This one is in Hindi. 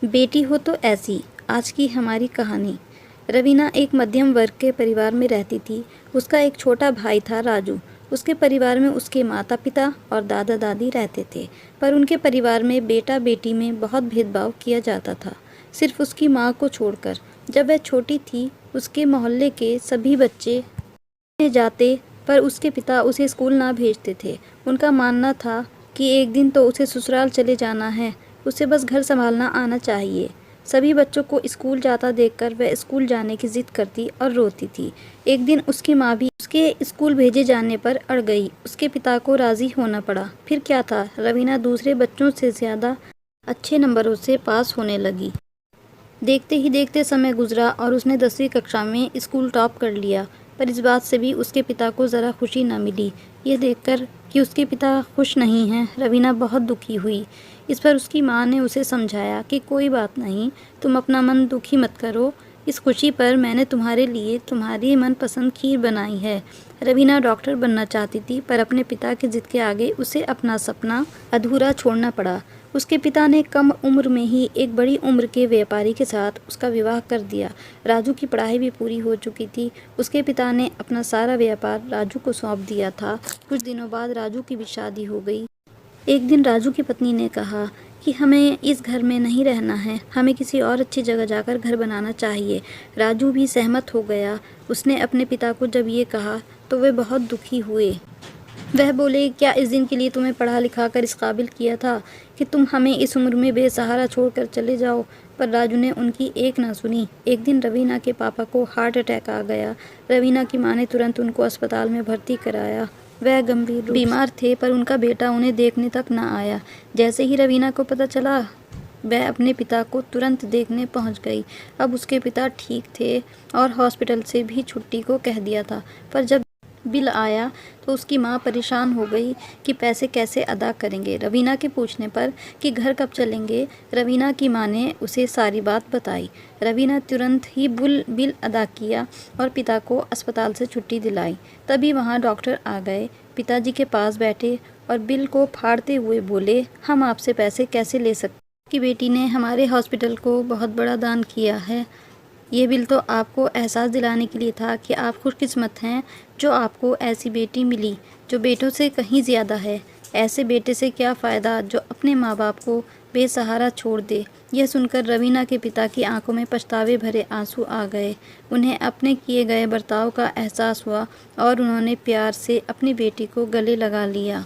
बेटी हो तो ऐसी। आज की हमारी कहानी। रवीना एक मध्यम वर्ग के परिवार में रहती थी। उसका एक छोटा भाई था राजू। उसके परिवार में उसके माता पिता और दादा दादी रहते थे, पर उनके परिवार में बेटा बेटी में बहुत भेदभाव किया जाता था, सिर्फ उसकी माँ को छोड़कर। जब वह छोटी थी, उसके मोहल्ले के सभी बच्चे में जाते, पर उसके पिता उसे स्कूल ना भेजते थे। उनका मानना था कि एक दिन तो उसे ससुराल चले जाना है, उसे बस घर संभालना आना चाहिए। सभी बच्चों को स्कूल जाता देखकर वह स्कूल जाने की जिद करती और रोती थी। एक दिन उसकी माँ भी उसके स्कूल भेजे जाने पर अड़ गई। उसके पिता को राजी होना पड़ा। फिर क्या था, रवीना दूसरे बच्चों से ज़्यादा अच्छे नंबरों से पास होने लगी। देखते ही देखते समय गुजरा और उसने 10वीं कक्षा में स्कूल टॉप कर लिया। पर इस बात से भी उसके पिता को ज़रा खुशी न मिली। ये देखकर कि उसके पिता खुश नहीं हैं, रवीना बहुत दुखी हुई। इस पर उसकी माँ ने उसे समझाया कि कोई बात नहीं, तुम अपना मन दुखी मत करो। इस खुशी पर मैंने तुम्हारे लिए तुम्हारी मनपसंद खीर बनाई है। रवीना डॉक्टर बनना चाहती थी, पर अपने पिता की जिद के आगे उसे अपना सपना अधूरा छोड़ना पड़ा। उसके पिता ने कम उम्र में ही एक बड़ी उम्र के व्यापारी के साथ उसका विवाह कर दिया। राजू की पढ़ाई भी पूरी हो चुकी थी। उसके पिता ने अपना सारा व्यापार राजू को सौंप दिया था। कुछ दिनों बाद राजू की भी शादी हो गई। एक दिन राजू की पत्नी ने कहा कि हमें इस घर में नहीं रहना है, हमें किसी और अच्छी जगह जाकर घर बनाना चाहिए। राजू भी सहमत हो गया। उसने अपने पिता को जब ये कहा तो वे बहुत दुखी हुए। वह बोले, क्या इस दिन के लिए तुम्हें पढ़ा लिखा कर इस काबिल किया था कि तुम हमें इस उम्र में बेसहारा छोड़कर चले जाओ। पर राजू ने उनकी एक ना सुनी। एक दिन रवीना के पापा को हार्ट अटैक आ गया। रवीना की माँ ने तुरंत उनको अस्पताल में भर्ती कराया। वह गंभीर बीमार थे, पर उनका बेटा उन्हें देखने तक न आया। जैसे ही रवीना को पता चला, वह अपने पिता को तुरंत देखने पहुंच गई। अब उसके पिता ठीक थे और हॉस्पिटल से भी छुट्टी को कह दिया था। पर जब बिल आया तो उसकी माँ परेशान हो गई कि पैसे कैसे अदा करेंगे। रवीना के पूछने पर कि घर कब चलेंगे, रवीना की माँ ने उसे सारी बात बताई। रवीना तुरंत ही बिल अदा किया और पिता को अस्पताल से छुट्टी दिलाई। तभी वहाँ डॉक्टर आ गए, पिताजी के पास बैठे और बिल को फाड़ते हुए बोले, हम आपसे पैसे कैसे ले सकते, कि बेटी ने हमारे हॉस्पिटल को बहुत बड़ा दान किया है। ये बिल तो आपको एहसास दिलाने के लिए था कि आप खुशकिस्मत हैं जो आपको ऐसी बेटी मिली जो बेटों से कहीं ज़्यादा है। ऐसे बेटे से क्या फ़ायदा जो अपने माँ बाप को बेसहारा छोड़ दे। यह सुनकर रवीना के पिता की आंखों में पछतावे भरे आंसू आ गए। उन्हें अपने किए गए बर्ताव का एहसास हुआ और उन्होंने प्यार से अपनी बेटी को गले लगा लिया।